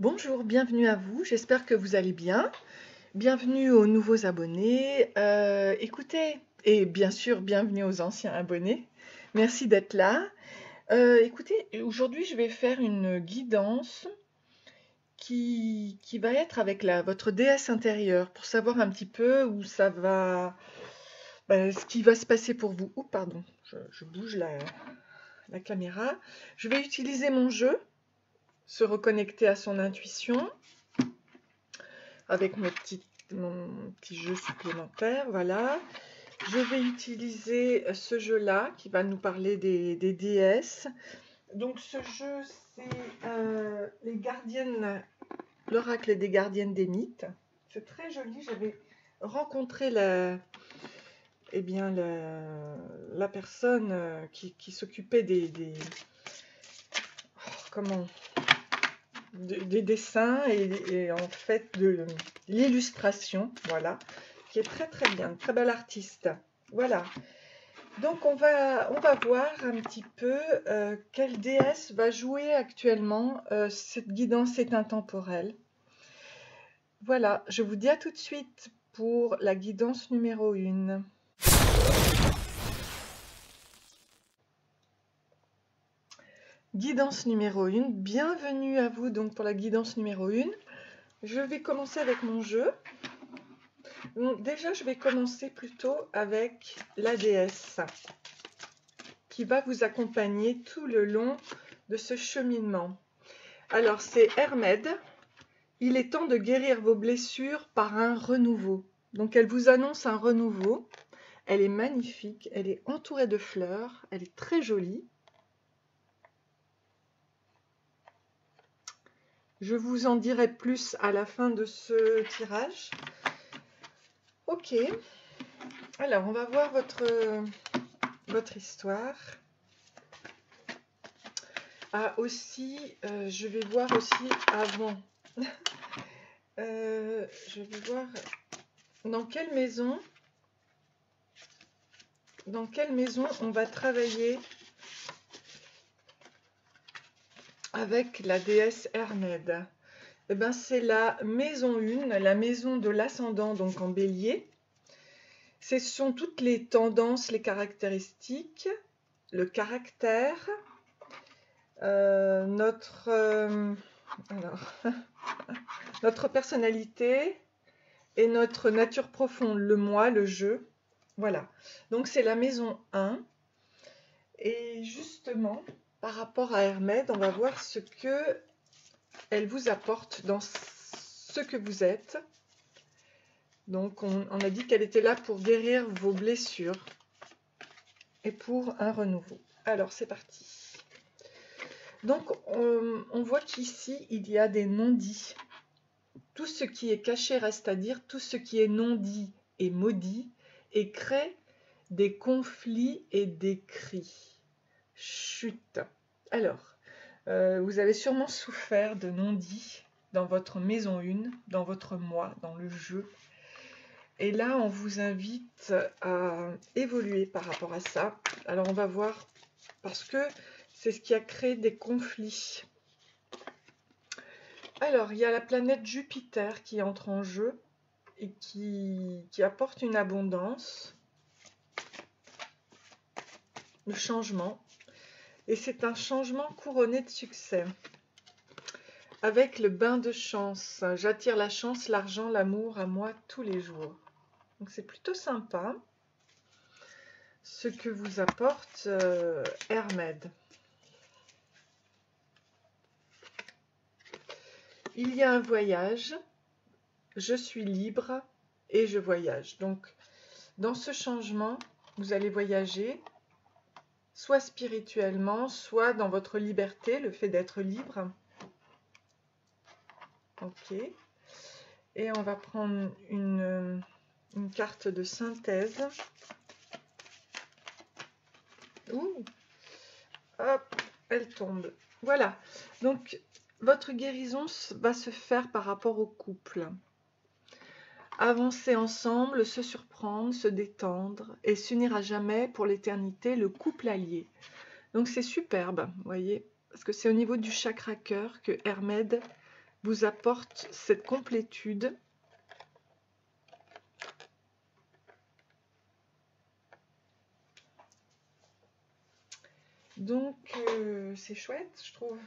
Bonjour, bienvenue à vous, j'espère que vous allez bien. Bienvenue aux nouveaux abonnés. Écoutez, et bien sûr, bienvenue aux anciens abonnés. Merci d'être là. Écoutez, aujourd'hui, je vais faire une guidance qui va être avec votre déesse intérieure pour savoir un petit peu où ça va, ce qui va se passer pour vous. Oh, pardon, je bouge la caméra. Je vais utiliser mon jeu, se reconnecter à son intuition, avec mon petit jeu supplémentaire, voilà. Je vais utiliser ce jeu-là qui va nous parler des déesses. Donc ce jeu, c'est les gardiennes, l'oracle des gardiennes des mythes. C'est très joli. J'avais rencontré la personne qui s'occupait comment, des dessins et en fait de l'illustration, voilà, qui est très très bien, très bel artiste. Voilà. Donc on va voir un petit peu quelle déesse va jouer actuellement cette guidance est intemporelle. Voilà, je vous dis à tout de suite pour la guidance numéro 1. Guidance numéro 1, bienvenue à vous donc pour la guidance numéro 1. Je vais commencer avec mon jeu. Donc déjà, je vais commencer plutôt avec la déesse qui va vous accompagner tout le long de ce cheminement. Alors, c'est Hermède. Il est temps de guérir vos blessures par un renouveau. Donc, elle vous annonce un renouveau. Elle est magnifique. Elle est entourée de fleurs. Elle est très jolie. Je vous en dirai plus à la fin de ce tirage. Ok. Alors, on va voir votre histoire. Ah, aussi, je vais voir aussi avant. Je vais voir dans quelle maison on va travailler avec la déesse Hermède. Eh ben, c'est la maison 1, la maison de l'ascendant, donc en bélier. Ce sont toutes les tendances, les caractéristiques, le caractère, notre personnalité et notre nature profonde, le moi, le jeu. Voilà, donc c'est la maison 1. Et justement, par rapport à Hermède, on va voir ce que elle vous apporte dans ce que vous êtes. Donc on a dit qu'elle était là pour guérir vos blessures et pour un renouveau. Alors c'est parti. Donc on voit qu'ici il y a des non-dits. Tout ce qui est caché reste à dire, tout ce qui est non-dit est maudit et crée des conflits et des cris. Chut. Alors, vous avez sûrement souffert de non-dits dans votre maison 1, dans votre moi, dans le jeu. Et là, on vous invite à évoluer par rapport à ça. Alors, on va voir, parce que c'est ce qui a créé des conflits. Alors, il y a la planète Jupiter qui entre en jeu et qui apporte une abondance, le changement. Et c'est un changement couronné de succès. Avec le bain de chance, j'attire la chance, l'argent, l'amour à moi tous les jours. Donc c'est plutôt sympa ce que vous apporte Hermède. Il y a un voyage, je suis libre et je voyage. Donc dans ce changement, vous allez voyager, soit spirituellement, soit dans votre liberté, le fait d'être libre. Ok. Et on va prendre une carte de synthèse. Ouh. Hop, elle tombe. Voilà. Donc, votre guérison va se faire par rapport au couple. Avancer ensemble, se surprendre, se détendre et s'unir à jamais pour l'éternité, le couple allié. Donc, c'est superbe, vous voyez, parce que c'est au niveau du chakra cœur que Hermède vous apporte cette complétude. Donc, c'est chouette, je trouve.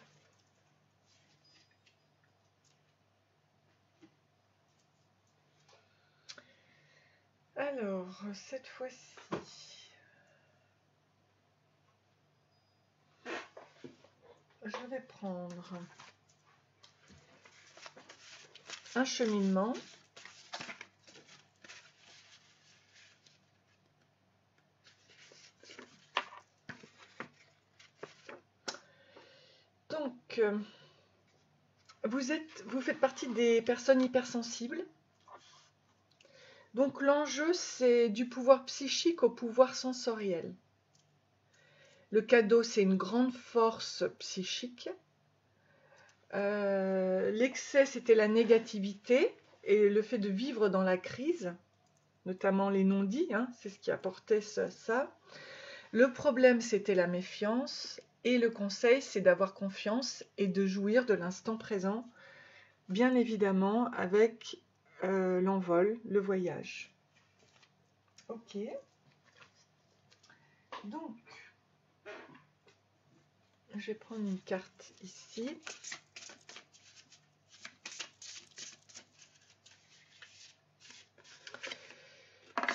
Alors, cette fois-ci, je vais prendre un cheminement. Donc, vous faites partie des personnes hypersensibles. Donc, l'enjeu, c'est du pouvoir psychique au pouvoir sensoriel. Le cadeau, c'est une grande force psychique. L'excès, c'était la négativité et le fait de vivre dans la crise, notamment les non-dits, hein, c'est ce qui apportait ça. Le problème, c'était la méfiance. Et le conseil, c'est d'avoir confiance et de jouir de l'instant présent, bien évidemment, avec l'envol, le voyage. Ok. Donc, je vais prendre une carte ici.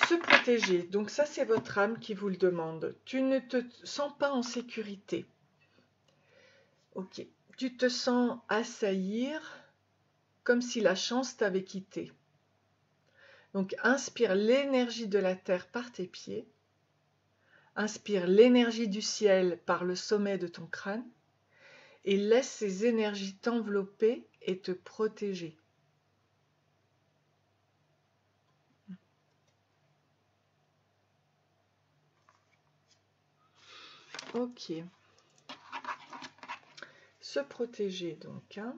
Se protéger. Donc ça, c'est votre âme qui vous le demande. Tu ne te sens pas en sécurité. Ok. Tu te sens assaillir comme si la chance t'avait quitté. Donc inspire l'énergie de la terre par tes pieds. Inspire l'énergie du ciel par le sommet de ton crâne et laisse ces énergies t'envelopper et te protéger. Ok. Se protéger donc. Hein.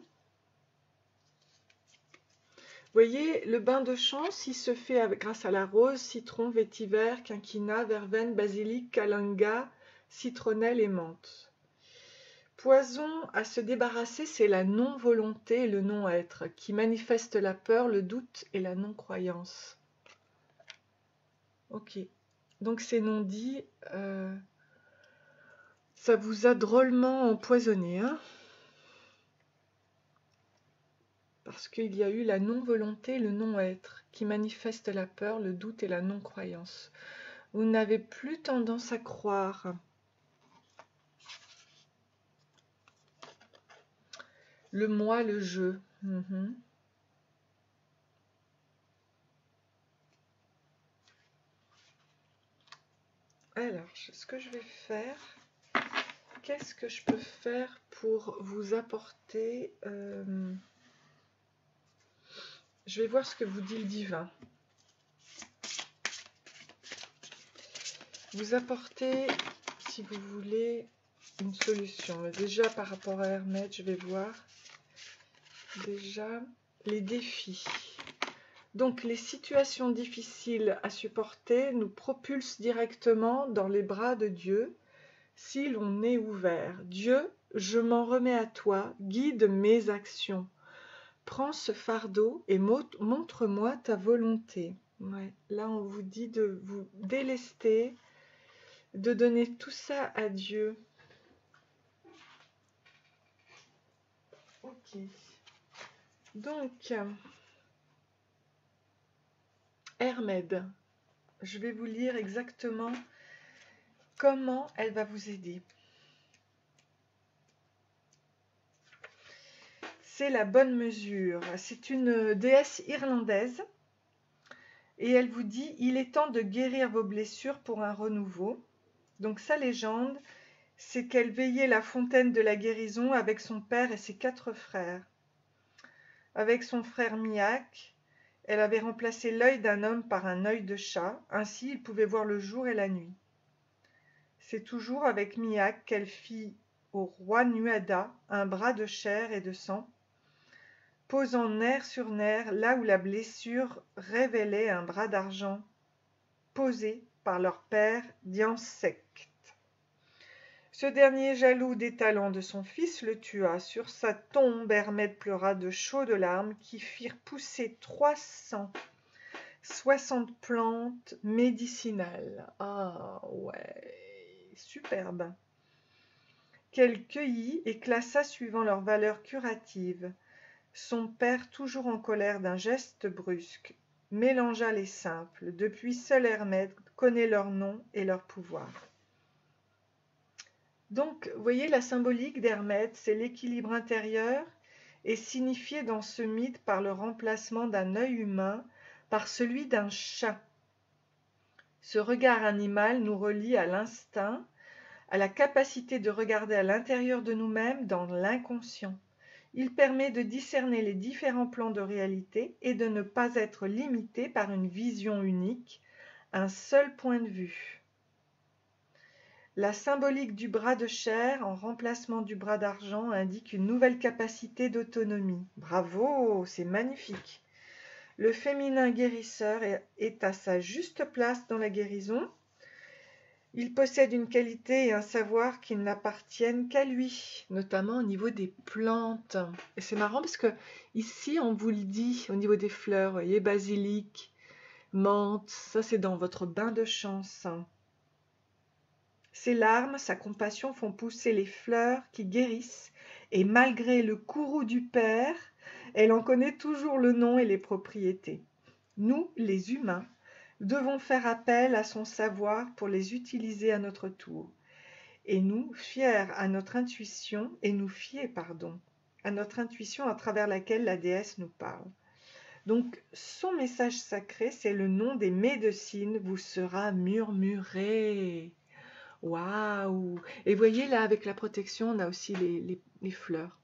Vous voyez, le bain de chance, il se fait grâce à la rose, citron, vétiver, quinquina, verveine, basilic, calanga, citronnelle et menthe. Poison à se débarrasser, c'est la non-volonté et le non-être, qui manifeste la peur, le doute et la non-croyance. Ok. Donc ces non-dits, ça vous a drôlement empoisonné, hein? Parce qu'il y a eu la non-volonté, le non-être, qui manifeste la peur, le doute et la non-croyance. Vous n'avez plus tendance à croire. Le moi, le je. Alors, ce que je vais faire, qu'est-ce que je peux faire pour vous apporter je vais voir ce que vous dit le divin. Vous apportez, si vous voulez, une solution. Mais déjà, par rapport à Hermès, je vais voir déjà les défis. Donc, les situations difficiles à supporter nous propulsent directement dans les bras de Dieu si l'on est ouvert. Dieu, je m'en remets à toi, guide mes actions. Prends ce fardeau et montre-moi ta volonté. Ouais. Là, on vous dit de vous délester, de donner tout ça à Dieu. Ok. Donc, Hermès, je vais vous lire exactement comment elle va vous aider. C'est la bonne mesure. C'est une déesse irlandaise et elle vous dit « Il est temps de guérir vos blessures pour un renouveau ». Donc sa légende, c'est qu'elle veillait la fontaine de la guérison avec son père et ses 4 frères. Avec son frère Miak, elle avait remplacé l'œil d'un homme par un œil de chat, ainsi il pouvait voir le jour et la nuit. C'est toujours avec Miak qu'elle fit au roi Nuada un bras de chair et de sang, posant nerf sur nerf là où la blessure révélait un bras d'argent posé par leur père Diansect. Ce dernier, jaloux des talents de son fils, le tua. Sur sa tombe, Hermède pleura de chaudes larmes qui firent pousser 360 plantes médicinales. Ah ouais, superbe. Qu'elle cueillit et classa suivant leur valeur curative. Son père, toujours en colère d'un geste brusque, mélangea les simples. Depuis, seul Hermède connaît leur nom et leur pouvoir. Donc, vous voyez, la symbolique d'Hermède, c'est l'équilibre intérieur, est signifié dans ce mythe par le remplacement d'un œil humain par celui d'un chat. Ce regard animal nous relie à l'instinct, à la capacité de regarder à l'intérieur de nous-mêmes dans l'inconscient. Il permet de discerner les différents plans de réalité et de ne pas être limité par une vision unique, un seul point de vue. La symbolique du bras de chair en remplacement du bras d'argent indique une nouvelle capacité d'autonomie. Bravo, c'est magnifique. Le féminin guérisseur est à sa juste place dans la guérison. Il possède une qualité et un savoir qui n'appartiennent qu'à lui, notamment au niveau des plantes. Et c'est marrant parce que ici, on vous le dit au niveau des fleurs, vous voyez, basilic, menthe, ça c'est dans votre bain de chance. Ses larmes, sa compassion font pousser les fleurs qui guérissent, et malgré le courroux du père, elle en connaît toujours le nom et les propriétés. Nous, les humains, devons faire appel à son savoir pour les utiliser à notre tour. Et nous fier à notre intuition, à notre intuition à travers laquelle la déesse nous parle. Donc, son message sacré, c'est le nom des médecines vous sera murmuré. Waouh! Et voyez là, avec la protection, on a aussi les fleurs.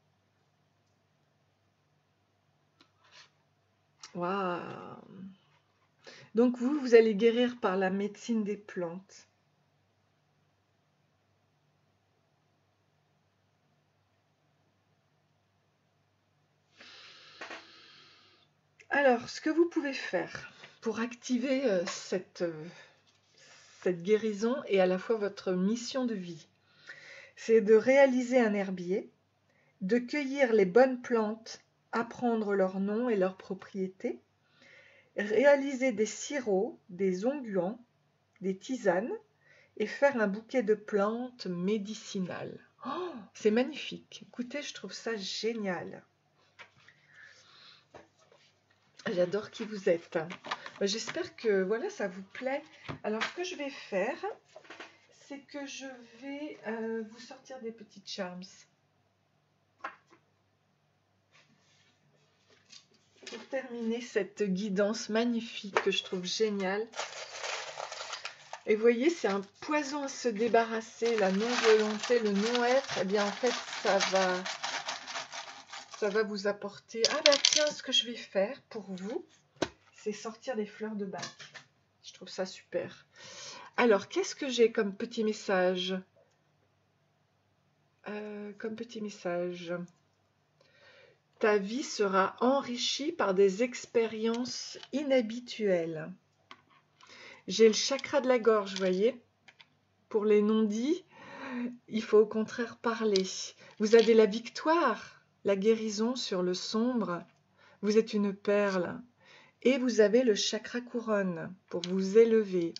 Waouh! Donc vous allez guérir par la médecine des plantes. Alors, ce que vous pouvez faire pour activer cette guérison et à la fois votre mission de vie, c'est de réaliser un herbier, de cueillir les bonnes plantes, apprendre leurs noms et leurs propriétés, réaliser des sirops, des onguents, des tisanes et faire un bouquet de plantes médicinales. Oh, c'est magnifique. Écoutez, je trouve ça génial. J'adore qui vous êtes. J'espère que voilà, ça vous plaît. Alors, ce que je vais faire, c'est que je vais vous sortir des petites charms. Pour terminer cette guidance magnifique que je trouve géniale. Et vous voyez, c'est un poison à se débarrasser, la non-volonté, le non-être. Eh bien, en fait, ça va vous apporter... Ah bah tiens, ce que je vais faire pour vous, c'est sortir des fleurs de bac. Je trouve ça super. Alors, qu'est-ce que j'ai comme petit message? Ta vie sera enrichie par des expériences inhabituelles. J'ai le chakra de la gorge, vous voyez. Pour les non-dits, il faut au contraire parler. Vous avez la victoire, la guérison sur le sombre. Vous êtes une perle. Et vous avez le chakra couronne pour vous élever.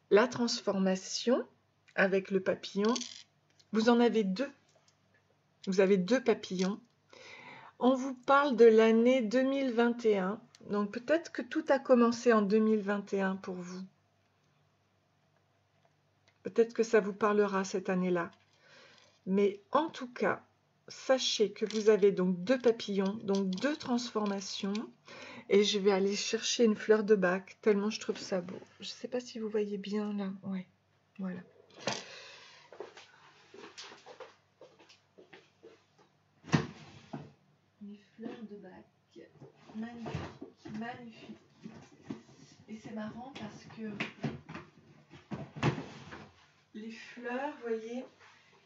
La transformation avec le papillon, vous en avez deux. Vous avez deux papillons. On vous parle de l'année 2021. Donc peut-être que tout a commencé en 2021 pour vous. Peut-être que ça vous parlera cette année-là. Mais en tout cas, sachez que vous avez donc deux papillons, donc deux transformations. Et je vais aller chercher une fleur de bac, tellement je trouve ça beau. Je ne sais pas si vous voyez bien là. Ouais, voilà. Mes fleurs de bac, magnifiques, magnifiques. Et c'est marrant parce que les fleurs, vous voyez,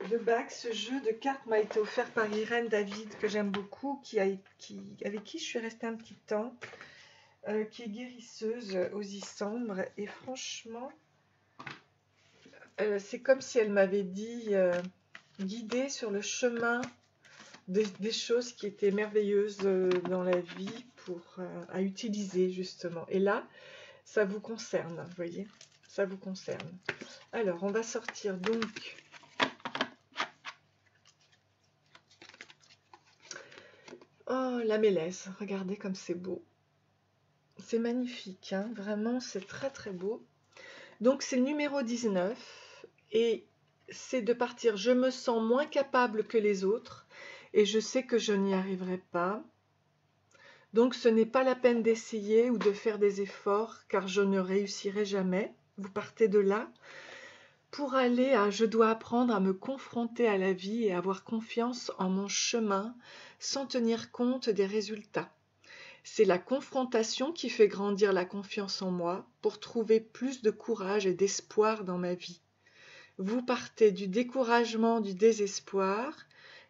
de bac, ce jeu de cartes m'a été offert par Irène David, que j'aime beaucoup, avec qui je suis restée un petit temps, qui est guérisseuse aux Isambres. Et franchement, c'est comme si elle m'avait dit guider sur le chemin des choses qui étaient merveilleuses dans la vie à utiliser justement. Et là, ça vous concerne, vous voyez, ça vous concerne. Alors, on va sortir donc oh, la mélèze, regardez comme c'est beau. C'est magnifique, hein, vraiment, c'est très très beau. Donc, c'est le numéro 19 et c'est de partir. Je me sens moins capable que les autres et je sais que je n'y arriverai pas. Donc, ce n'est pas la peine d'essayer ou de faire des efforts car je ne réussirai jamais. Vous partez de là pour aller à « je dois apprendre à me confronter à la vie et avoir confiance en mon chemin sans tenir compte des résultats ». C'est la confrontation qui fait grandir la confiance en moi pour trouver plus de courage et d'espoir dans ma vie. Vous partez du découragement, du désespoir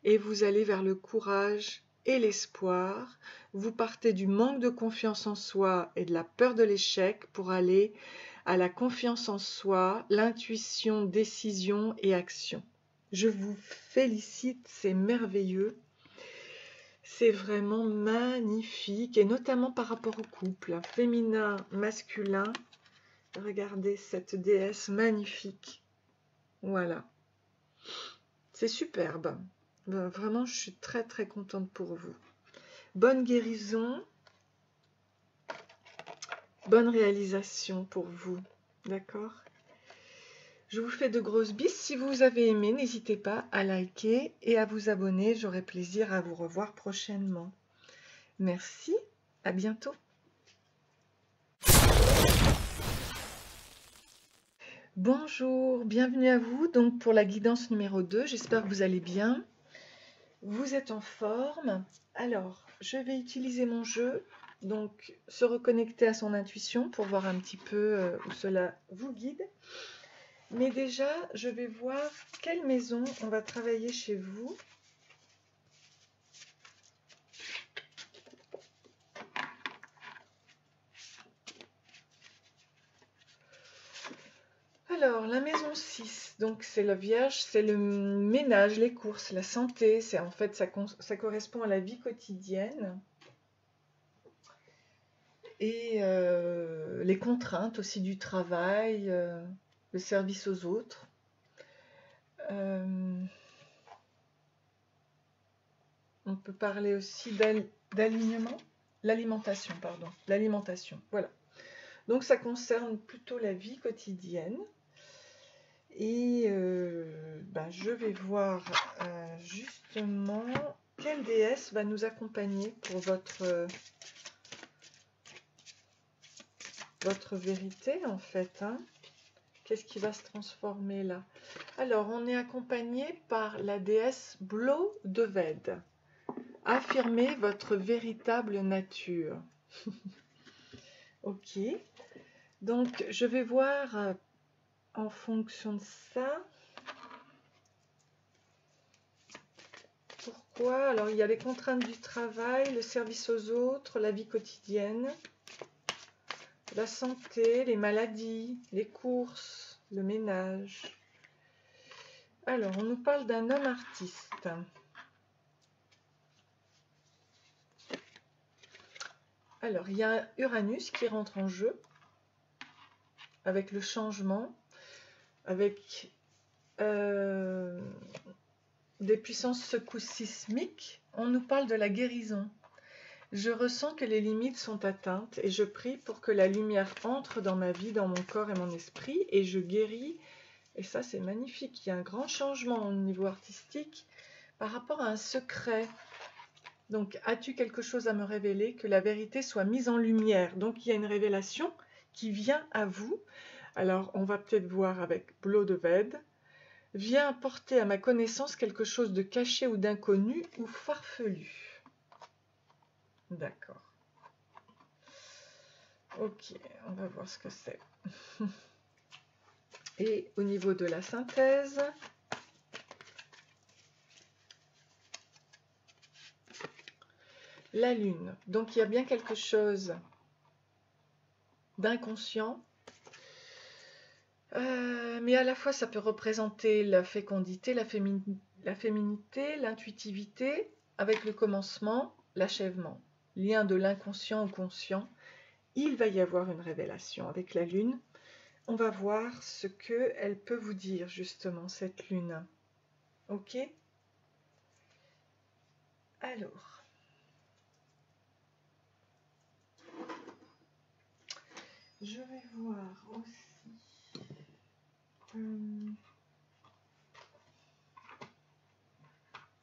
et vous allez vers le courage et l'espoir. Vous partez du manque de confiance en soi et de la peur de l'échec pour aller à la confiance en soi, l'intuition, décision et action. Je vous félicite, c'est merveilleux. C'est vraiment magnifique, et notamment par rapport au couple, féminin, masculin. Regardez cette déesse magnifique. Voilà. C'est superbe. Vraiment, je suis très très contente pour vous. Bonne guérison. Bonne réalisation pour vous. D'accord ? Je vous fais de grosses bises. Si vous avez aimé, n'hésitez pas à liker et à vous abonner. J'aurai plaisir à vous revoir prochainement. Merci, à bientôt. Bonjour, bienvenue à vous donc pour la guidance numéro 2. J'espère que vous allez bien. Vous êtes en forme. Alors, je vais utiliser mon jeu, donc se reconnecter à son intuition pour voir un petit peu où cela vous guide. Mais déjà, je vais voir quelle maison on va travailler chez vous. Alors, la maison 6, donc c'est la Vierge, c'est le ménage, les courses, la santé. C'est en fait, ça correspond à la vie quotidienne. Et les contraintes aussi du travail, le service aux autres. On peut parler aussi d'alignement, l'alimentation, pardon, l'alimentation, voilà. Donc ça concerne plutôt la vie quotidienne. Et je vais voir justement quelle déesse va nous accompagner pour votre vérité en fait, hein. Qu'est-ce qui va se transformer là? Alors, on est accompagné par la déesse Blow de Ved. Affirmez votre véritable nature. Ok. Donc, je vais voir en fonction de ça. Pourquoi? Alors, il y a les contraintes du travail, le service aux autres, la vie quotidienne, la santé, les maladies, les courses, le ménage. Alors, on nous parle d'un homme artiste. Alors, il y a Uranus qui rentre en jeu avec le changement, avec des puissances secousses sismiques. On nous parle de la guérison. Je ressens que les limites sont atteintes et je prie pour que la lumière entre dans ma vie, dans mon corps et mon esprit, et je guéris. Et ça, c'est magnifique. Il y a un grand changement au niveau artistique par rapport à un secret. Donc, as-tu quelque chose à me révéler? Que la vérité soit mise en lumière. Donc, il y a une révélation qui vient à vous. Alors, on va peut-être voir avec Blow de Ved. Viens apporter à ma connaissance quelque chose de caché ou d'inconnu ou farfelu. D'accord. Ok, on va voir ce que c'est. Et au niveau de la synthèse, la lune. Donc il y a bien quelque chose d'inconscient. Mais à la fois, ça peut représenter la fécondité, la féminité, l'intuitivité, avec le commencement, l'achèvement. Lien de l'inconscient au conscient. Il va y avoir une révélation avec la Lune. On va voir ce qu'elle peut vous dire, justement, cette Lune. Ok? Alors, je vais voir aussi.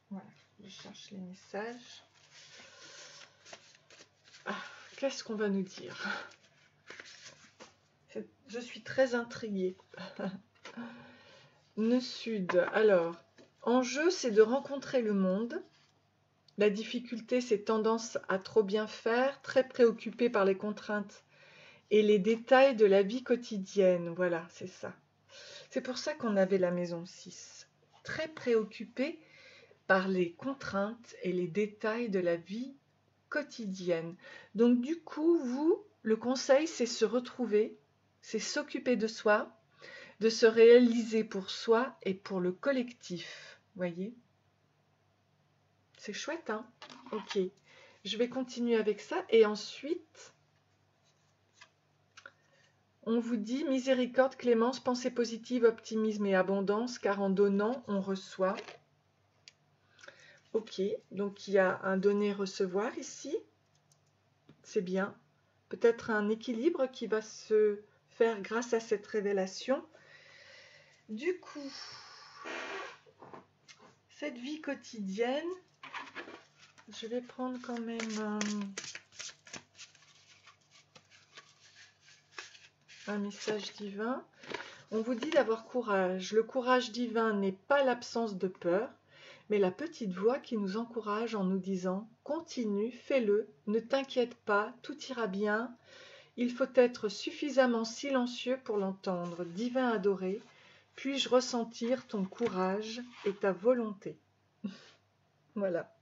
Voilà, je cherche les messages. Ah, qu'est-ce qu'on va nous dire? Je suis très intriguée. Nœud sud. Alors, enjeu, c'est de rencontrer le monde. La difficulté, c'est tendance à trop bien faire, très préoccupé par les contraintes et les détails de la vie quotidienne. Voilà, c'est ça. C'est pour ça qu'on avait la maison 6. Très préoccupé par les contraintes et les détails de la vie quotidienne. Donc du coup, vous, le conseil, c'est se retrouver, c'est s'occuper de soi, de se réaliser pour soi et pour le collectif. Voyez? C'est chouette, hein? Ok. Je vais continuer avec ça et ensuite, on vous dit miséricorde, clémence, pensée positive, optimisme et abondance, car en donnant, on reçoit. Ok, donc il y a un donner-recevoir ici. C'est bien. Peut-être un équilibre qui va se faire grâce à cette révélation. Du coup, cette vie quotidienne, je vais prendre quand même un message divin. On vous dit d'avoir courage. Le courage divin n'est pas l'absence de peur, mais la petite voix qui nous encourage en nous disant « Continue, fais-le, ne t'inquiète pas, tout ira bien ». Il faut être suffisamment silencieux pour l'entendre. Divin adoré, puis-je ressentir ton courage et ta volonté? Voilà.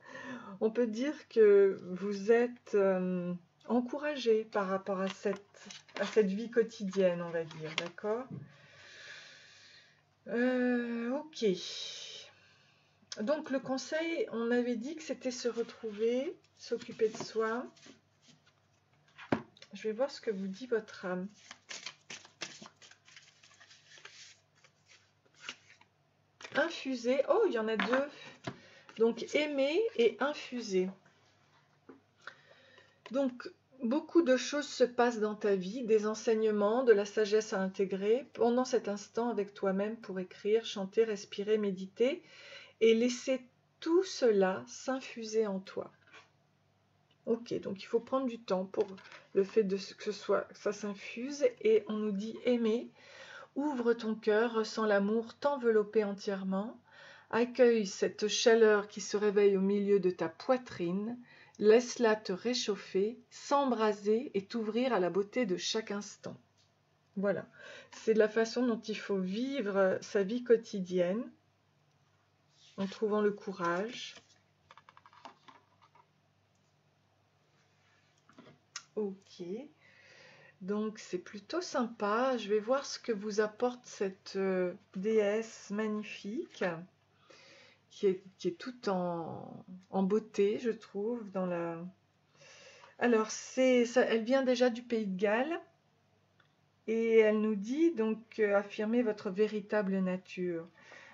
On peut dire que vous êtes encouragé par rapport à cette vie quotidienne, on va dire, d'accord? Ok. Donc le conseil, on avait dit que c'était se retrouver, s'occuper de soi. Je vais voir ce que vous dit votre âme. Infuser. Oh, il y en a deux. Donc aimer et infuser. Donc beaucoup de choses se passent dans ta vie, des enseignements, de la sagesse à intégrer pendant cet instant avec toi-même pour écrire, chanter, respirer, méditer et laisser tout cela s'infuser en toi. Ok, donc il faut prendre du temps pour le fait que ça s'infuse et on nous dit aimer. Ouvre ton cœur, ressens l'amour t'envelopper entièrement. Accueille cette chaleur qui se réveille au milieu de ta poitrine. Laisse-la te réchauffer, s'embraser et t'ouvrir à la beauté de chaque instant. Voilà, c'est la façon dont il faut vivre sa vie quotidienne en trouvant le courage. Ok, donc c'est plutôt sympa. Je vais voir ce que vous apporte cette déesse magnifique. Qui est toute en beauté, je trouve. Alors, elle vient déjà du Pays de Galles et elle nous dit donc affirmez votre véritable nature.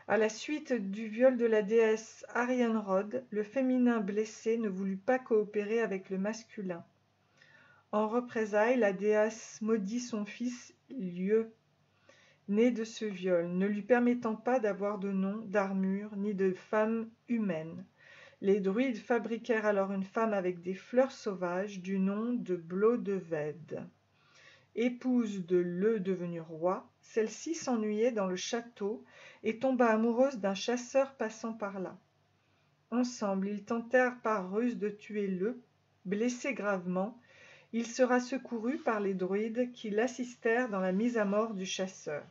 À la suite du viol de la déesse Arianrhod, le féminin blessé ne voulut pas coopérer avec le masculin. En représailles, la déesse maudit son fils Lieu, né de ce viol, ne lui permettant pas d'avoir de nom, d'armure, ni de femme humaine. Les druides fabriquèrent alors une femme avec des fleurs sauvages du nom de Blodeuwedd. Épouse de Leu devenu roi, celle-ci s'ennuyait dans le château et tomba amoureuse d'un chasseur passant par là. Ensemble, ils tentèrent par ruse de tuer Leu. Blessé gravement, il sera secouru par les druides qui l'assistèrent dans la mise à mort du chasseur.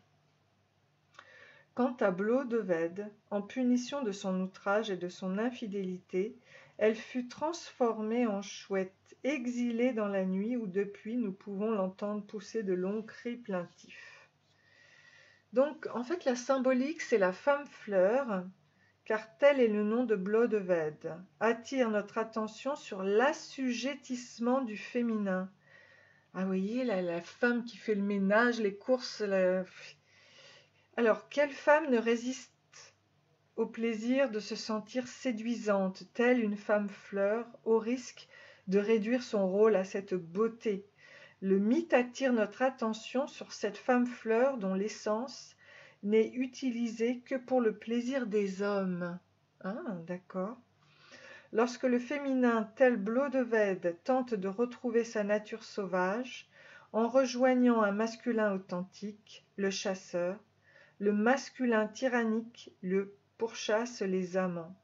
Quant à Blodeuwedd, en punition de son outrage et de son infidélité, elle fut transformée en chouette, exilée dans la nuit où depuis nous pouvons l'entendre pousser de longs cris plaintifs. Donc, en fait, la symbolique, c'est la femme fleur, car tel est le nom de Blodeuwedd, attire notre attention sur l'assujettissement du féminin. Ah, vous voyez, la femme qui fait le ménage, les courses. Alors, quelle femme ne résiste au plaisir de se sentir séduisante, telle une femme fleur, au risque de réduire son rôle à cette beauté? Le mythe attire notre attention sur cette femme fleur dont l'essence n'est utilisée que pour le plaisir des hommes. Ah, d'accord. Lorsque le féminin, tel Blodeuwedd, tente de retrouver sa nature sauvage, en rejoignant un masculin authentique, le chasseur, le masculin tyrannique le pourchasse les amants.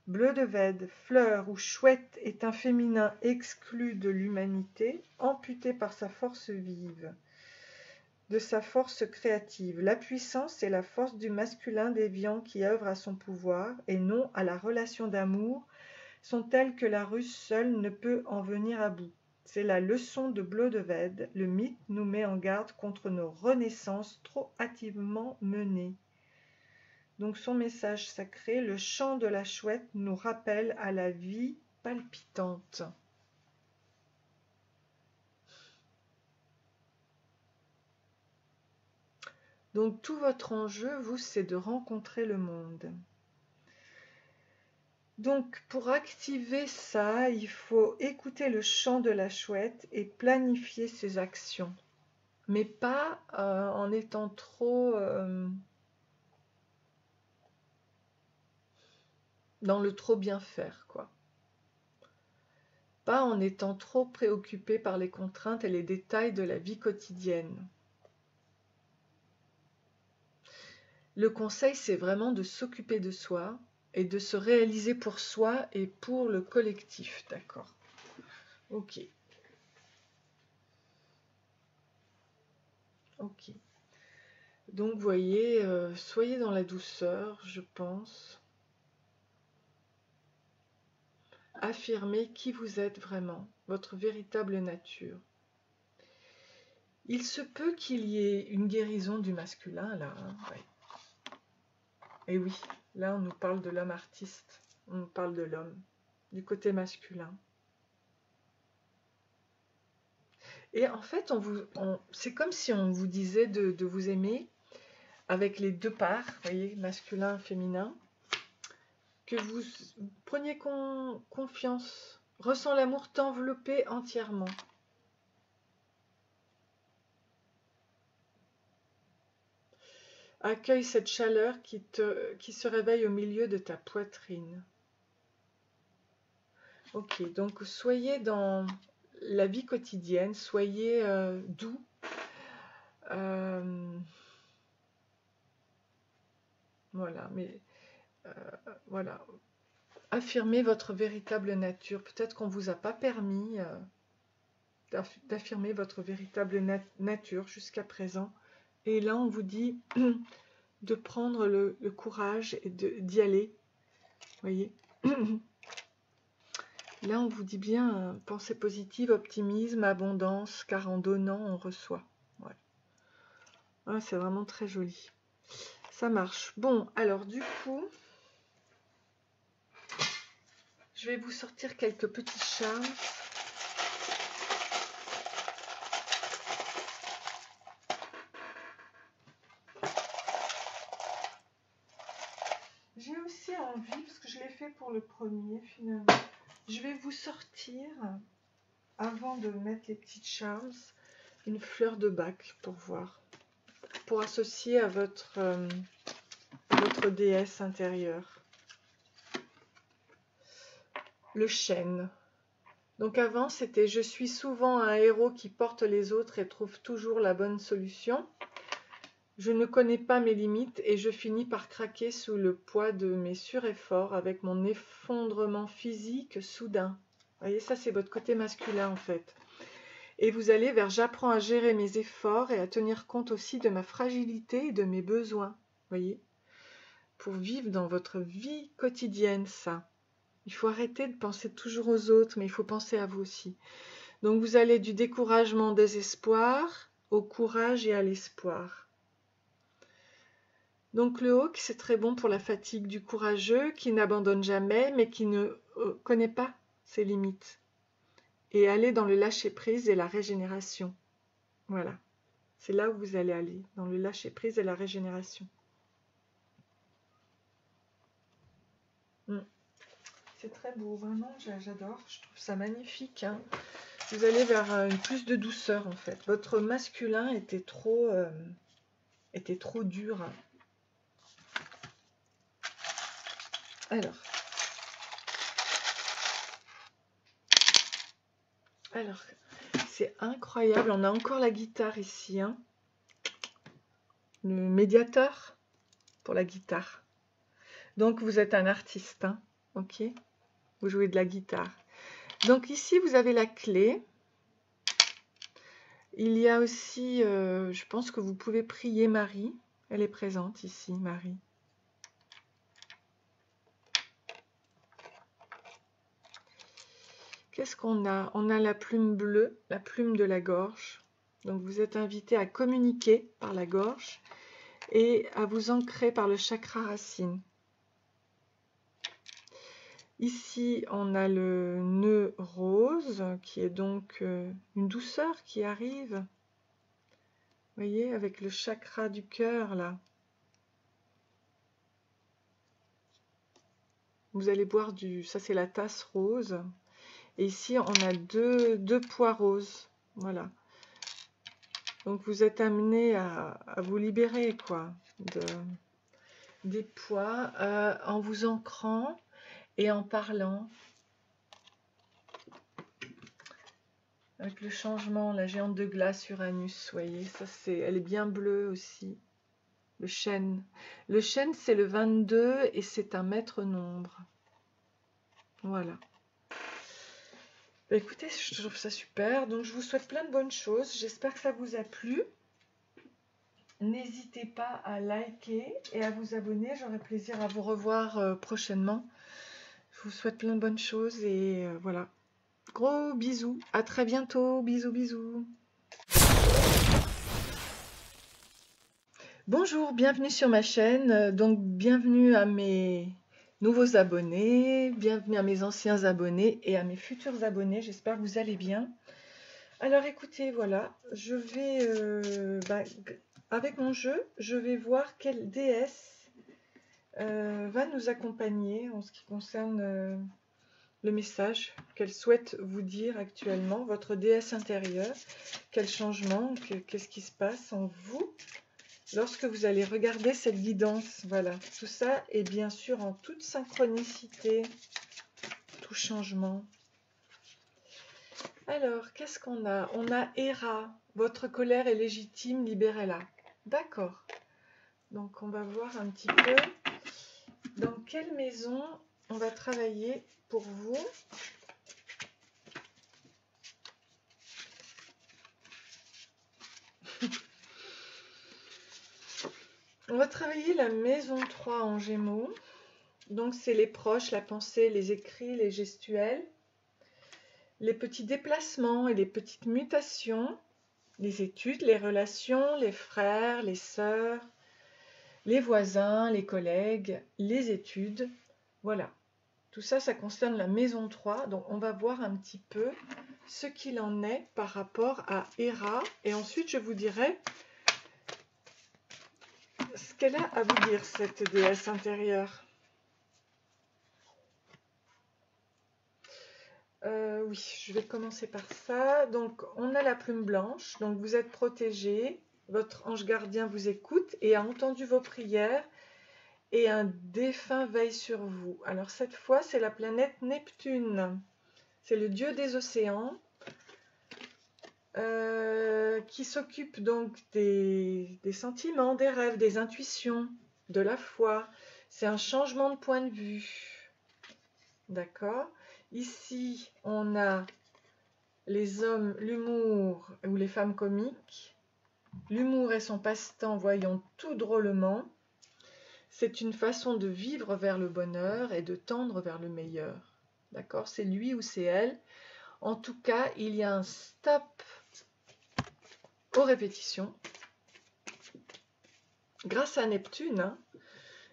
Blodeuwedd, fleur ou chouette, est un féminin exclu de l'humanité, amputé par sa force vive, de sa force créative. La puissance et la force du masculin déviant qui œuvre à son pouvoir, et non à la relation d'amour, sont telles que la ruse seule ne peut en venir à bout. C'est la leçon de Blodeuwedd. Le mythe nous met en garde contre nos renaissances trop hâtivement menées. Donc son message sacré, le chant de la chouette, nous rappelle à la vie palpitante. Donc tout votre enjeu, vous, c'est de rencontrer le monde. Donc pour activer ça, il faut écouter le chant de la chouette et planifier ses actions. Mais pas en étant trop dans le trop bien faire, quoi. Pas en étant trop préoccupé par les contraintes et les détails de la vie quotidienne. Le conseil, c'est vraiment de s'occuper de soi et de se réaliser pour soi et pour le collectif, d'accord? Ok. Ok. Donc, vous voyez, soyez dans la douceur, je pense. Affirmez qui vous êtes vraiment, votre véritable nature. Il se peut qu'il y ait une guérison du masculin, là. Hein, ouais. Et oui, là, on nous parle de l'homme artiste. On nous parle de l'homme, du côté masculin. Et en fait, c'est comme si on vous disait de vous aimer avec les deux parts, vous voyez, masculin, féminin, que vous preniez confiance, ressens l'amour t'envelopper entièrement. Accueille cette chaleur qui se réveille au milieu de ta poitrine. Ok, donc soyez dans la vie quotidienne, soyez doux. Voilà, mais voilà. Affirmez votre véritable nature. Peut-être qu'on ne vous a pas permis d'affirmer votre véritable nature jusqu'à présent. Et là, on vous dit de prendre le courage et d'y aller. Voyez. Là, on vous dit bien pensée positive, optimisme, abondance, car en donnant, on reçoit. Ouais. Ah, c'est vraiment très joli. Ça marche. Bon, alors du coup, je vais vous sortir quelques petits charmes. J'ai aussi envie, parce que je l'ai fait pour le premier finalement, je vais vous sortir, avant de mettre les petites charms, une fleur de bac pour voir, pour associer à votre déesse intérieure. Le chêne. Donc avant, c'était « Je suis souvent un héros qui porte les autres et trouve toujours la bonne solution. Je ne connais pas mes limites et je finis par craquer sous le poids de mes suréfforts avec mon effondrement physique soudain. » Vous voyez, ça c'est votre côté masculin en fait. Et vous allez vers « J'apprends à gérer mes efforts et à tenir compte aussi de ma fragilité et de mes besoins. » Vous voyez, pour vivre dans votre vie quotidienne, ça. Il faut arrêter de penser toujours aux autres, mais il faut penser à vous aussi. Donc vous allez du découragement, désespoir, au courage et à l'espoir. Donc le hawk, c'est très bon pour la fatigue du courageux qui n'abandonne jamais mais qui ne connaît pas ses limites. Et aller dans le lâcher-prise et la régénération. Voilà. C'est là où vous allez aller, dans le lâcher-prise et la régénération. C'est très beau, vraiment, j'adore. Je trouve ça magnifique. Hein. Vous allez vers une plus de douceur, en fait. Votre masculin était trop dur. Alors, c'est incroyable. On a encore la guitare ici. Hein. Le médiateur pour la guitare. Donc, vous êtes un artiste. Hein. Ok, vous jouez de la guitare. Donc ici, vous avez la clé. Il y a aussi, je pense que vous pouvez prier Marie. Elle est présente ici, Marie. Qu'est-ce qu'on a? On a la plume bleue, la plume de la gorge. Donc vous êtes invité à communiquer par la gorge et à vous ancrer par le chakra racine. Ici, on a le nœud rose, qui est donc une douceur qui arrive. Vous voyez, avec le chakra du cœur, là. Vous allez boire du... Ça, c'est la tasse rose. Et ici, on a deux pois roses. Voilà. Donc, vous êtes amené à vous libérer, quoi, des pois en vous ancrant et en parlant. Avec le changement, la géante de glace Uranus, vous voyez, ça elle est bien bleue aussi. Le chêne. Le chêne, c'est le 22 et c'est un maître nombre. Voilà. Bah, écoutez, je trouve ça super. Donc, je vous souhaite plein de bonnes choses. J'espère que ça vous a plu. N'hésitez pas à liker et à vous abonner. J'aurai plaisir à vous revoir prochainement. Je vous souhaite plein de bonnes choses et voilà. Gros bisous. À très bientôt. Bisous, bisous. Bonjour, bienvenue sur ma chaîne. Donc, bienvenue à mes nouveaux abonnés, bienvenue à mes anciens abonnés et à mes futurs abonnés. J'espère que vous allez bien. Alors, écoutez, voilà, je vais, avec mon jeu, je vais voir quelle déesse va nous accompagner en ce qui concerne le message qu'elle souhaite vous dire actuellement, votre déesse intérieure, quel changement, qu'est-ce qui se passe en vous lorsque vous allez regarder cette guidance. Voilà, tout ça est bien sûr en toute synchronicité, tout changement. Alors, qu'est-ce qu'on a? On a Héra, votre colère est légitime, libérez-la. D'accord. Donc, on va voir un petit peu dans quelle maison on va travailler pour vous. On va travailler la maison 3 en Gémeaux. Donc, c'est les proches, la pensée, les écrits, les gestuels, les petits déplacements et les petites mutations, les études, les relations, les frères, les sœurs, les voisins, les collègues, les études. Voilà. Tout ça, ça concerne la maison 3. Donc, on va voir un petit peu ce qu'il en est par rapport à Héra. Et ensuite, je vous dirai ce qu'elle a à vous dire, cette déesse intérieure. Oui, je vais commencer par ça. Donc, on a la plume blanche. Donc, vous êtes protégé. Votre ange gardien vous écoute et a entendu vos prières. Et un défunt veille sur vous. Alors, cette fois, c'est la planète Neptune. C'est le dieu des océans. Qui s'occupe donc des sentiments, des rêves, des intuitions, de la foi. C'est un changement de point de vue. D'accord? Ici, on a les hommes, l'humour ou les femmes comiques. L'humour est son passe-temps, voyons tout drôlement. C'est une façon de vivre vers le bonheur et de tendre vers le meilleur. D'accord? C'est lui ou c'est elle. En tout cas, il y a un stop aux répétitions. grâce à Neptune, hein,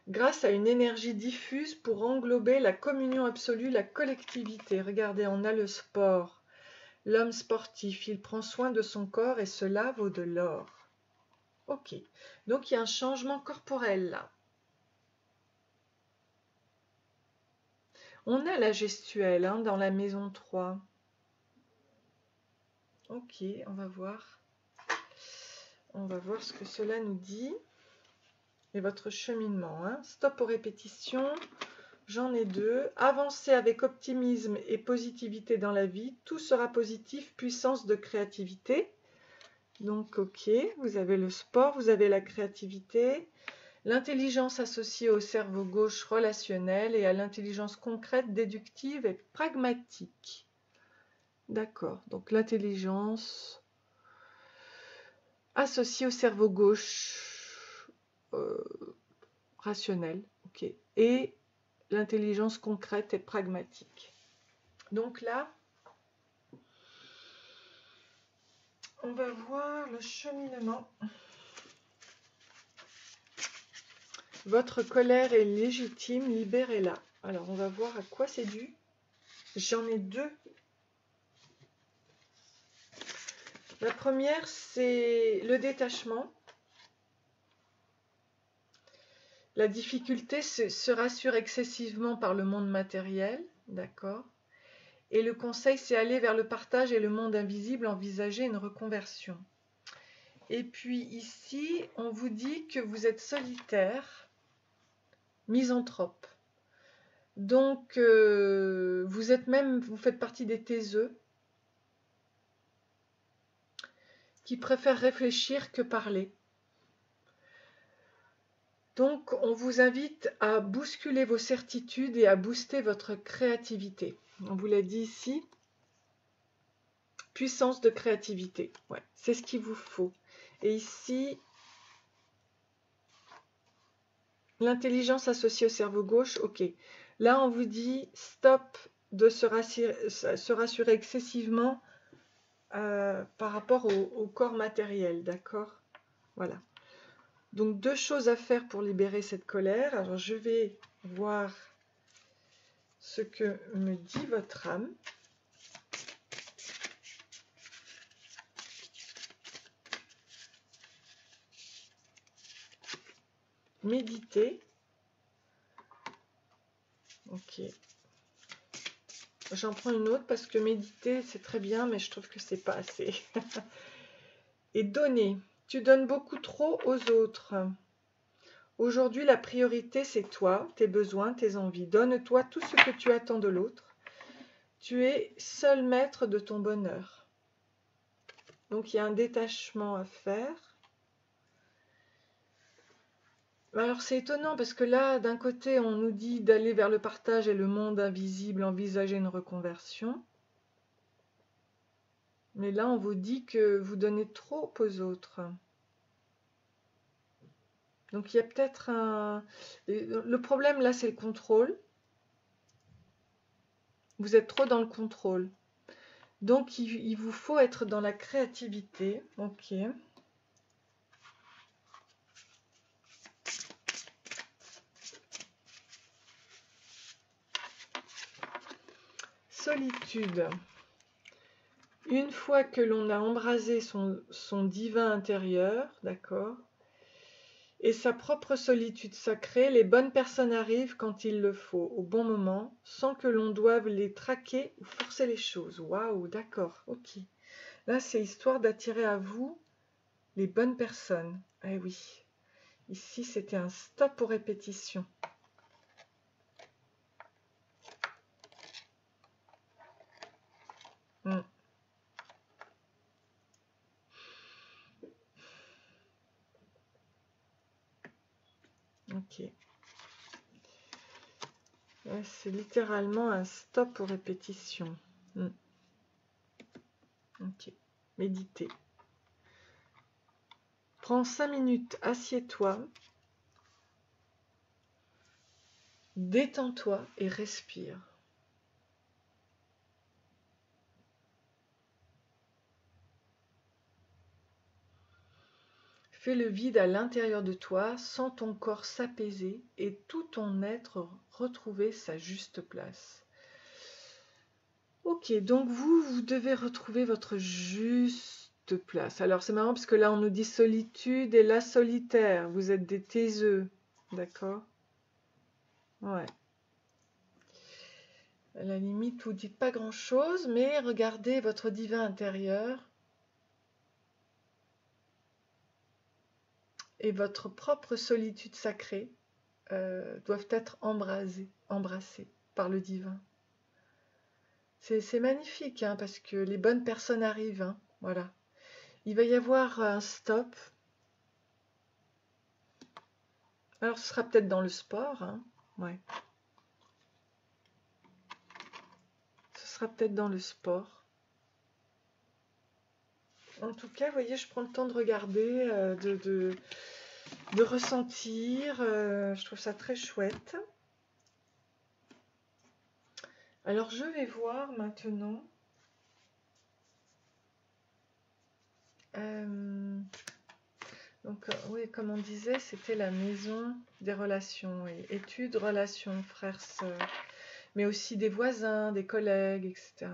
grâce à une énergie diffuse pour englober la communion absolue, la collectivité. Regardez, on a le sport, l'homme sportif, il prend soin de son corps et cela vaut de l'or. Ok, donc il y a un changement corporel là. On a la gestuelle hein, dans la maison 3. Ok, on va voir. On va voir ce que cela nous dit. Et votre cheminement. Hein. Stop aux répétitions. J'en ai 2. Avancez avec optimisme et positivité dans la vie. Tout sera positif. Puissance de créativité. Donc, ok. Vous avez le sport, vous avez la créativité. L'intelligence associée au cerveau gauche relationnel et à l'intelligence concrète, déductive et pragmatique. D'accord. Donc, l'intelligence associée au cerveau gauche rationnel. Ok. Et l'intelligence concrète et pragmatique. Donc là, on va voir le cheminement. Votre colère est légitime, libérez-la. Alors, on va voir à quoi c'est dû. J'en ai 2. La première, c'est le détachement. La difficulté se rassure excessivement par le monde matériel, d'accord. Et le conseil, c'est aller vers le partage et le monde invisible, envisager une reconversion. Et puis ici, on vous dit que vous êtes solitaire, misanthrope. Donc, vous faites partie des taiseux qui préfèrent réfléchir que parler. Donc, on vous invite à bousculer vos certitudes et à booster votre créativité. On vous l'a dit ici, puissance de créativité. Ouais, c'est ce qu'il vous faut. Et ici, l'intelligence associée au cerveau gauche, ok. Là, on vous dit stop de se rassurer excessivement par rapport au corps matériel, d'accord? Voilà. Donc, 2 choses à faire pour libérer cette colère. Alors, je vais voir ce que me dit votre âme. Méditer. Ok. J'en prends une autre parce que méditer, c'est très bien, mais je trouve que c'est pas assez. Et donner. Tu donnes beaucoup trop aux autres. Aujourd'hui, la priorité, c'est toi, tes besoins, tes envies. Donne-toi tout ce que tu attends de l'autre. Tu es seul maître de ton bonheur. Donc, il y a un détachement à faire. Alors, c'est étonnant parce que là, d'un côté, on nous dit d'aller vers le partage et le monde invisible, envisager une reconversion. Mais là, on vous dit que vous donnez trop aux autres. Donc, il y a peut-être un... Le problème, là, c'est le contrôle. Vous êtes trop dans le contrôle. Donc, il vous faut être dans la créativité. Ok. Solitude. Une fois que l'on a embrasé son divin intérieur, d'accord, et sa propre solitude sacrée, les bonnes personnes arrivent quand il le faut, au bon moment, sans que l'on doive les traquer ou forcer les choses. Waouh, d'accord, ok. Là, c'est histoire d'attirer à vous les bonnes personnes. Eh oui, ici, c'était un stop aux répétitions. Ok. C'est littéralement un stop aux répétitions. Ok. Méditer. Prends 5 minutes, assieds-toi, détends-toi et respire. Fais le vide à l'intérieur de toi, sens ton corps s'apaiser et tout ton être retrouver sa juste place. Ok, donc vous devez retrouver votre juste place. Alors c'est marrant parce que là on nous dit solitude et là solitaire. Vous êtes des taiseux, d'accord? Ouais. À la limite, vous dites pas grand-chose, mais regardez votre divin intérieur et votre propre solitude sacrée doivent être embrassées par le divin. C'est magnifique, hein, parce que les bonnes personnes arrivent, hein, voilà. Il va y avoir un stop. Alors, ce sera peut-être dans le sport, hein, ouais. Ce sera peut-être dans le sport. En tout cas, vous voyez, je prends le temps de regarder, de ressentir. Je trouve ça très chouette. Alors, je vais voir maintenant. Donc, oui, comme on disait, c'était la maison des relations, et études, relations, frères, sœurs, mais aussi des voisins, des collègues, etc.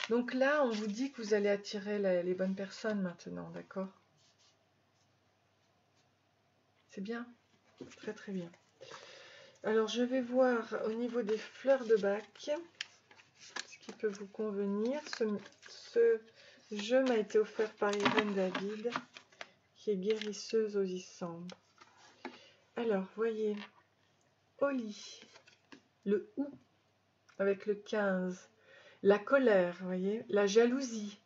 Donc là, on vous dit que vous allez attirer les bonnes personnes maintenant, d'accord? C'est bien, très très bien. Alors, je vais voir au niveau des fleurs de bac, ce qui peut vous convenir. Ce jeu m'a été offert par Irène David, qui est guérisseuse aux Isambres. Alors, voyez, au lit, le ou avec le 15, la colère, voyez, la jalousie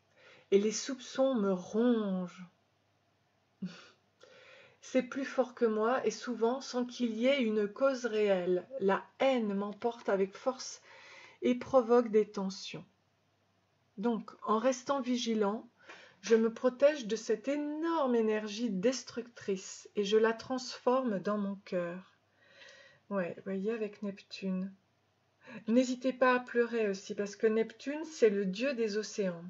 et les soupçons me rongent. C'est plus fort que moi et souvent sans qu'il y ait une cause réelle. La haine m'emporte avec force et provoque des tensions. Donc, en restant vigilant, je me protège de cette énorme énergie destructrice et je la transforme dans mon cœur. Ouais, vous voyez, avec Neptune. N'hésitez pas à pleurer aussi, parce que Neptune, c'est le dieu des océans.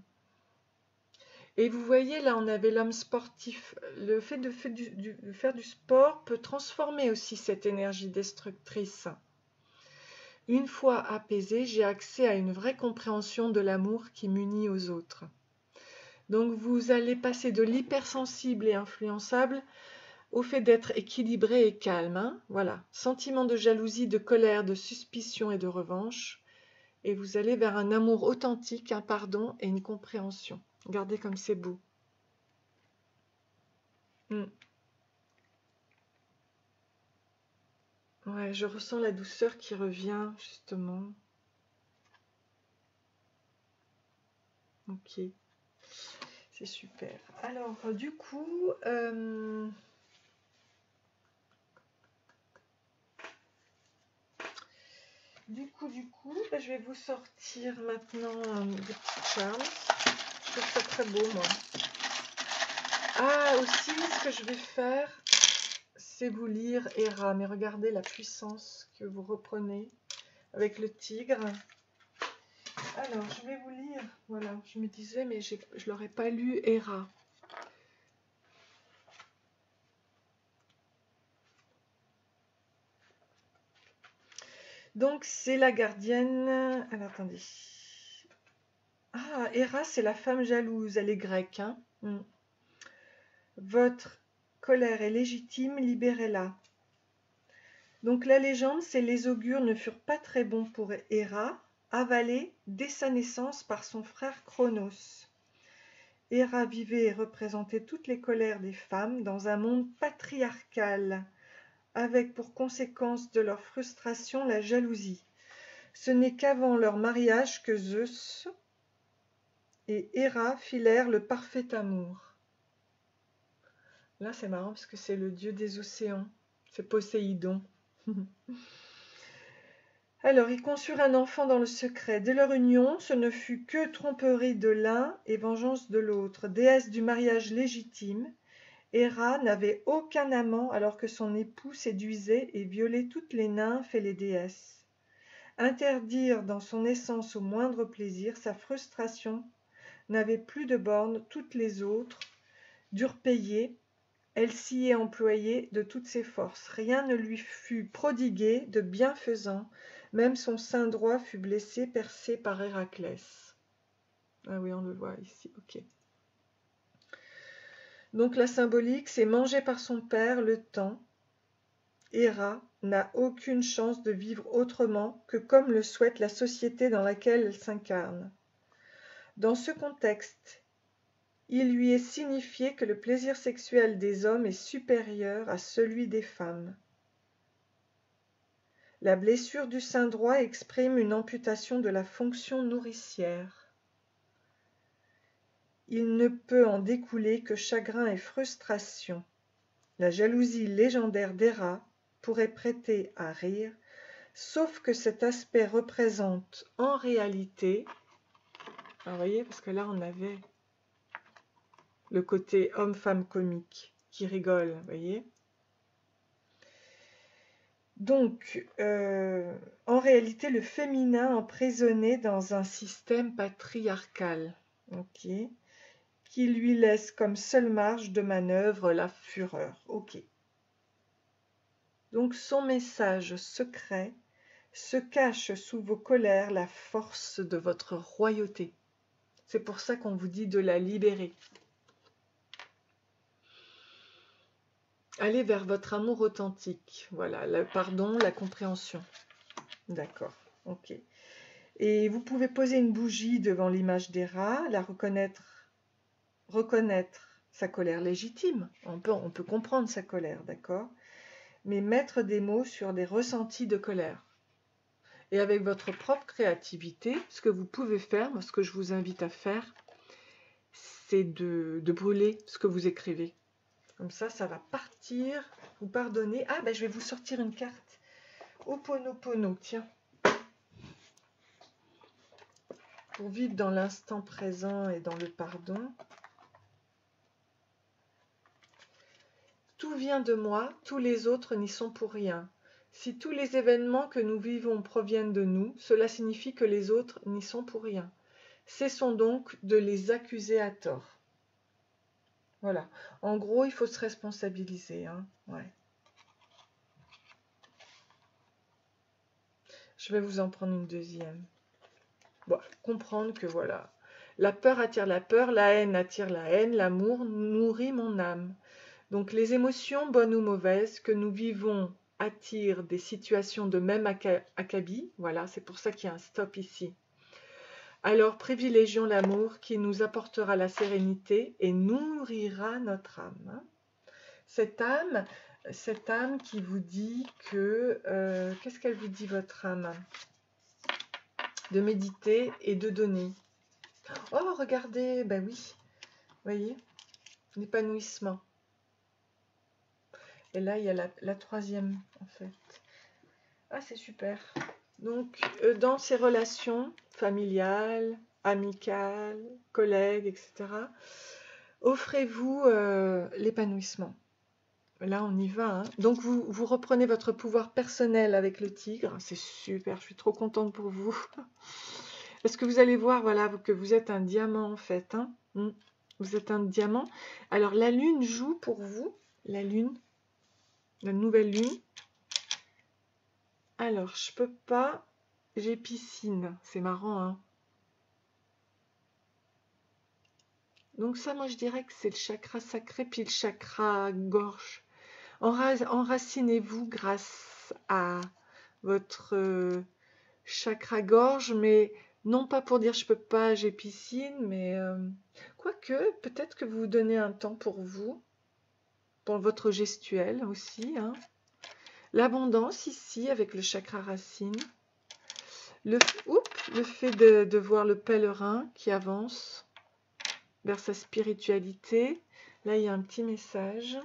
Et vous voyez, là, on avait l'homme sportif. Le fait de faire du sport peut transformer aussi cette énergie destructrice. Une fois apaisée, j'ai accès à une vraie compréhension de l'amour qui m'unit aux autres. Donc, vous allez passer de l'hypersensible et influençable au fait d'être équilibré et calme. Hein, voilà. Sentiment de jalousie, de colère, de suspicion et de revanche. Et vous allez vers un amour authentique, un pardon et une compréhension. Regardez comme c'est beau. Ouais, je ressens la douceur qui revient, justement. Ok, c'est super. Alors, du coup, je vais vous sortir maintenant des petits charms. Je trouve ça très beau, moi. Ah, aussi, ce que je vais faire, c'est vous lire Héra. Mais regardez la puissance que vous reprenez avec le tigre. Alors, je vais vous lire. Voilà, je me disais, mais je ne l'aurais pas lu Héra. Donc, c'est la gardienne. Alors, attendez. Ah, Héra, c'est la femme jalouse. Elle est grecque. Hein. Votre colère est légitime, libérez-la. Donc, la légende, c'est les augures ne furent pas très bons pour Héra, avalée dès sa naissance par son frère Cronos. Héra vivait et représentait toutes les colères des femmes dans un monde patriarcal, avec pour conséquence de leur frustration la jalousie. Ce n'est qu'avant leur mariage que Zeus et Héra filèrent le parfait amour. Là, c'est marrant parce que c'est le dieu des océans, c'est Poséidon. Alors, ils conçurent un enfant dans le secret. Dès leur union, ce ne fut que tromperie de l'un et vengeance de l'autre. Déesse du mariage légitime, Héra n'avait aucun amant alors que son époux séduisait et violait toutes les nymphes et les déesses. Interdire dans son essence au moindre plaisir, sa frustration n'avait plus de bornes, toutes les autres durent payer Elle s'y est employée de toutes ses forces. Rien ne lui fut prodigué de bienfaisant. Même son sein droit fut blessé, percé par Héraclès. Ah oui, on le voit ici, ok. Donc la symbolique, c'est mangé par son père le temps. Héra n'a aucune chance de vivre autrement que comme le souhaite la société dans laquelle elle s'incarne. Dans ce contexte, il lui est signifié que le plaisir sexuel des hommes est supérieur à celui des femmes. La blessure du sein droit exprime une amputation de la fonction nourricière. Il ne peut en découler que chagrin et frustration. La jalousie légendaire d'Héra pourrait prêter à rire, sauf que cet aspect représente en réalité, vous voyez, parce que là on avait le côté homme-femme comique qui rigole, vous voyez. Donc, en réalité, le féminin emprisonné dans un système patriarcal, ok, qui lui laisse comme seule marge de manœuvre la fureur, ok. Donc, son message secret se cache sous vos colères la force de votre royauté. C'est pour ça qu'on vous dit de la libérer. Allez vers votre amour authentique. Voilà, le pardon, la compréhension. D'accord, ok. Et vous pouvez poser une bougie devant l'image d'Héra, la reconnaître sa colère légitime. On peut comprendre sa colère, d'accord? Mais mettre des mots sur des ressentis de colère. Et avec votre propre créativité, ce que vous pouvez faire, moi, ce que je vous invite à faire, c'est de brûler ce que vous écrivez. Comme ça va partir, vous pardonner. Ah, ben je vais vous sortir une carte. Ho'oponopono, tiens. Pour vivre dans l'instant présent et dans le pardon. Tout vient de moi, tous les autres n'y sont pour rien. Si tous les événements que nous vivons proviennent de nous, cela signifie que les autres n'y sont pour rien. Cessons donc de les accuser à tort. Voilà. En gros, il faut se responsabiliser. Hein. Ouais. Je vais vous en prendre une deuxième. Bon, comprendre que voilà. La peur attire la peur, la haine attire la haine, l'amour nourrit mon âme. Donc les émotions, bonnes ou mauvaises, que nous vivons attirent des situations de même acabit. Voilà, c'est pour ça qu'il y a un stop ici. Alors privilégions l'amour qui nous apportera la sérénité et nourrira notre âme. Cette âme qui vous dit que... qu'est-ce qu'elle vous dit, votre âme? De méditer et de donner. Oh, regardez, ben oui, voyez, l'épanouissement. Et là, il y a la troisième, en fait. Ah, c'est super. Donc, dans ces relations familiales, amicales, collègues, etc., offrez-vous l'épanouissement. Là, on y va. Hein. Donc, vous reprenez votre pouvoir personnel avec le tigre. C'est super, je suis trop contente pour vous. Parce que vous allez voir, voilà, que vous êtes un diamant, en fait. Hein. Vous êtes un diamant. Alors, la lune joue pour vous. La lune, la nouvelle lune. Alors, je peux pas... J'ai piscine. C'est marrant, hein. Donc ça, moi, je dirais que c'est le chakra sacré, puis le chakra gorge. Enracinez-vous grâce à votre chakra gorge, mais non pas pour dire je peux pas, j'ai piscine, mais quoique, peut-être que vous vous donnez un temps pour vous, pour votre gestuelle aussi. Hein. L'abondance ici, avec le chakra racine. Le fait de voir le pèlerin qui avance vers sa spiritualité. Là, il y a un petit message.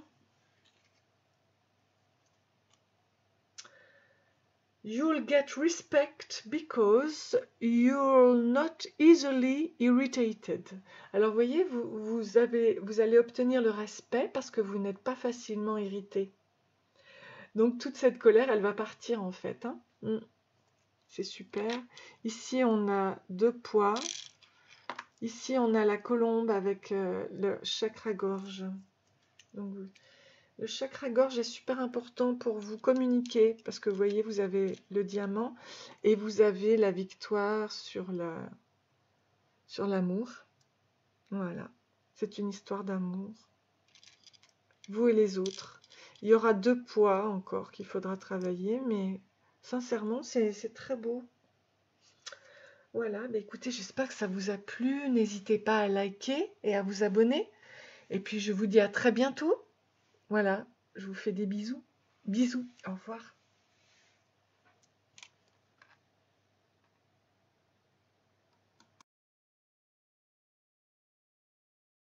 You'll get respect because you're not easily irritated. Alors, vous voyez, vous allez obtenir le respect parce que vous n'êtes pas facilement irrité. Donc, toute cette colère, elle va partir en fait. Hein. C'est super. Ici, on a 2 poids. Ici, on a la colombe avec le chakra-gorge. Donc, le chakra-gorge est super important pour vous communiquer, parce que vous voyez, vous avez le diamant et vous avez la victoire sur l'amour. Voilà, c'est une histoire d'amour. Vous et les autres. Il y aura 2 poids encore qu'il faudra travailler, mais sincèrement, c'est très beau. Voilà, bah écoutez, j'espère que ça vous a plu. N'hésitez pas à liker et à vous abonner. Et puis, je vous dis à très bientôt. Voilà, je vous fais des bisous. Bisous, au revoir.